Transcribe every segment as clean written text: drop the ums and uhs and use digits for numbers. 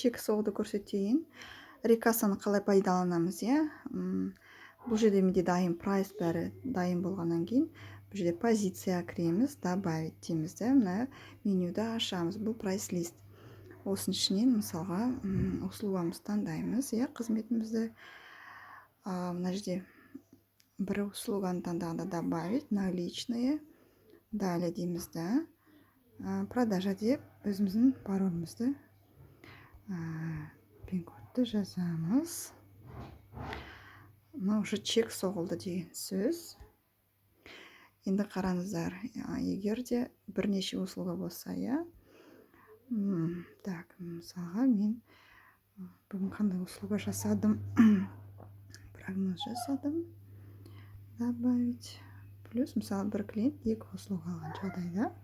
чек соғуды көрсетейін. Рекассаны қалай пайдаланамыз, иә? Бұл жерде менде дайын прайс бәрі дайын болғаннан кейін, бұл жерде позиция кіреміз, добавить дейміз, да? Мына менюді ашамыз. Бұл прайс лист. Осының ішінен, мысалға, услугамызды таңдаймыз, иә, қызметімізді. Мына жерде бір услуганы таңдағанда добавить, наличные, далее дейміз, да? Продажа деп өзіміздің паролімізді, пин-кодты жазамыз. Мына уже чек соғылды деген сөз. Енді қараңыздар, егер де бірнеше услуга болса, иә. Так, мысалға мен бүгін қандай услуга жасадым? Прогноз жасадым. Добавить. Плюс, мысалы, бір клиент екі услуга алған жағдайда.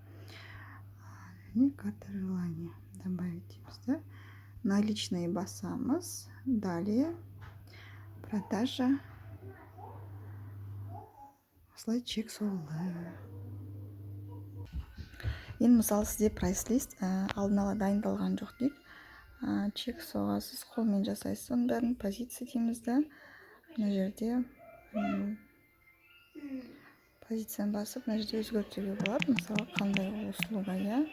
Карта желания. Добавить дейміз, да? Наличные басамыз. Далее продажа. Осылай чек соғылды. Енді мысалы сізде прайс-лист алдын ала дайындалған жоқ дейік. Чек соғасыз, қолмен жасайсыз. Оның бәрін позиция дейміз, да? Мына жерде позицияны басып, мына жерде өзгертуге болады. Мысалы, қандай услуга, иә?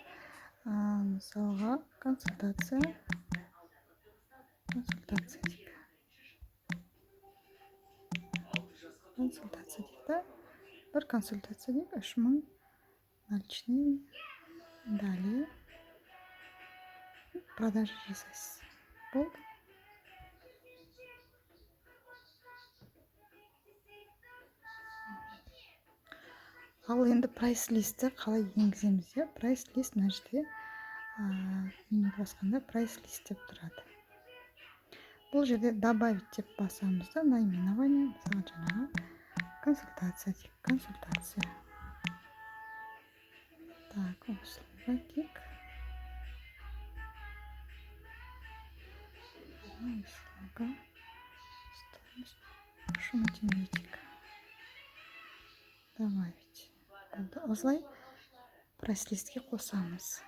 Мысалға, консультация дейік. Консультация дейік, да? Бір консультация дейік, 3000 наличный. Далее продажа жасайсыз. Болды. Ал енді прайс-листті қалай енгіземіз, иә? Прайс-лист мына жерде меню басқанда прайс-лист деп тұрады. Бұл жерде добавить деп басамыз, да? Наименование, мысалы жаңағы консультация дейік, консультация. Так, услуга дейік. Услуга. Математика. Добавить. Осылай прайс-листке қосамыз.